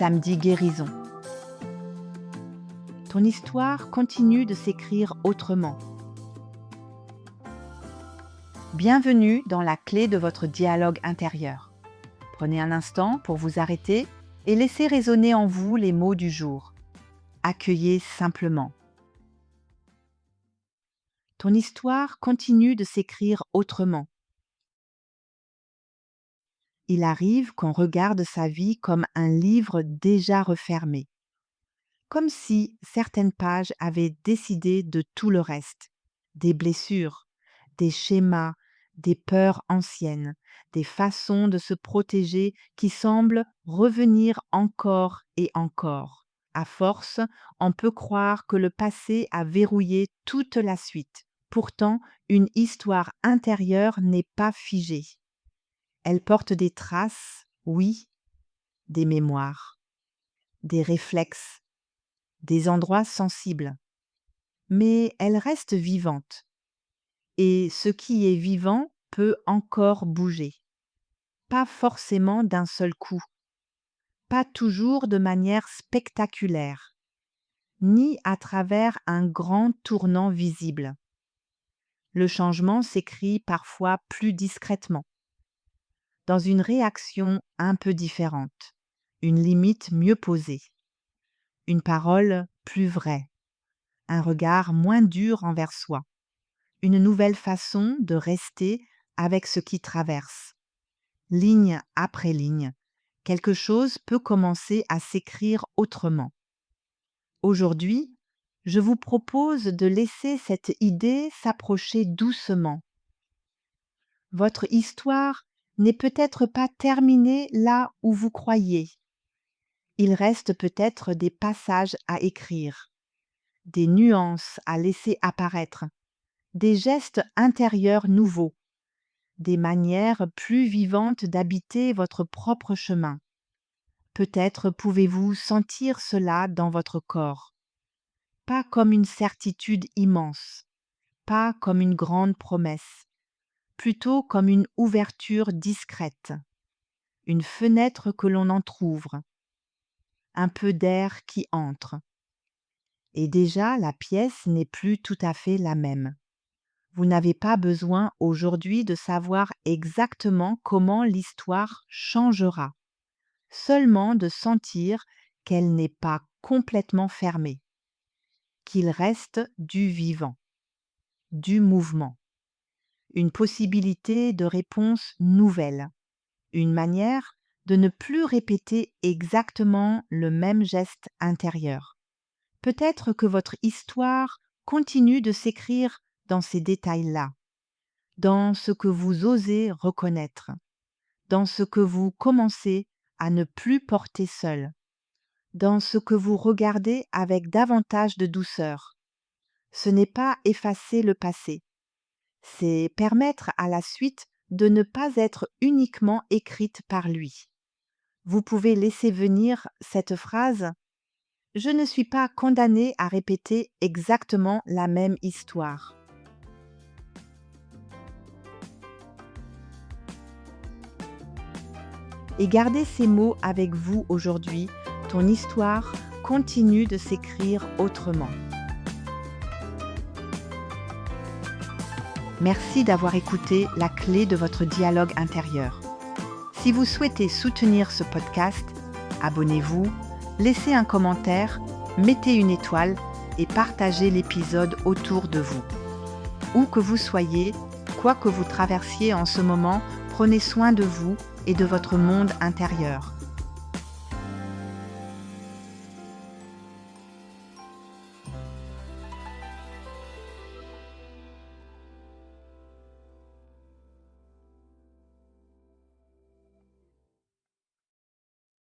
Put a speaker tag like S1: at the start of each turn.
S1: Samedi guérison. Ton histoire continue de s'écrire autrement. Bienvenue dans la clé de votre dialogue intérieur. Prenez un instant pour vous arrêter et laissez résonner en vous les mots du jour. Accueillez simplement. Ton histoire continue de s'écrire autrement. Il arrive qu'on regarde sa vie comme un livre déjà refermé, comme si certaines pages avaient décidé de tout le reste, des blessures, des schémas, des peurs anciennes, des façons de se protéger qui semblent revenir encore et encore. À force, on peut croire que le passé a verrouillé toute la suite. Pourtant, une histoire intérieure n'est pas figée. Elle porte des traces, oui, des mémoires, des réflexes, des endroits sensibles. Mais elle reste vivante. Et ce qui est vivant peut encore bouger. Pas forcément d'un seul coup, pas toujours de manière spectaculaire, ni à travers un grand tournant visible. Le changement s'écrit parfois plus discrètement, dans une réaction un peu différente, une limite mieux posée, une parole plus vraie, un regard moins dur envers soi, une nouvelle façon de rester avec ce qui traverse. Ligne après ligne, quelque chose peut commencer à s'écrire autrement. Aujourd'hui, je vous propose de laisser cette idée s'approcher doucement. Votre histoire n'est peut-être pas terminée là où vous croyez. Il reste peut-être des passages à écrire, des nuances à laisser apparaître, des gestes intérieurs nouveaux, des manières plus vivantes d'habiter votre propre chemin. Peut-être pouvez-vous sentir cela dans votre corps, pas comme une certitude immense, pas comme une grande promesse, plutôt comme une ouverture discrète, une fenêtre que l'on entr'ouvre, un peu d'air qui entre. Et déjà, la pièce n'est plus tout à fait la même. Vous n'avez pas besoin aujourd'hui de savoir exactement comment l'histoire changera, seulement de sentir qu'elle n'est pas complètement fermée, qu'il reste du vivant, du mouvement, une possibilité de réponse nouvelle, une manière de ne plus répéter exactement le même geste intérieur. Peut-être que votre histoire continue de s'écrire dans ces détails-là, dans ce que vous osez reconnaître, dans ce que vous commencez à ne plus porter seul, dans ce que vous regardez avec davantage de douceur. Ce n'est pas effacer le passé, c'est permettre à la suite de ne pas être uniquement écrite par lui. Vous pouvez laisser venir cette phrase « Je ne suis pas condamnée à répéter exactement la même histoire ». Et gardez ces mots avec vous aujourd'hui. Ton histoire continue de s'écrire autrement. Merci d'avoir écouté la clé de votre dialogue intérieur. Si vous souhaitez soutenir ce podcast, abonnez-vous, laissez un commentaire, mettez une étoile et partagez l'épisode autour de vous. Où que vous soyez, quoi que vous traversiez en ce moment, prenez soin de vous et de votre monde intérieur.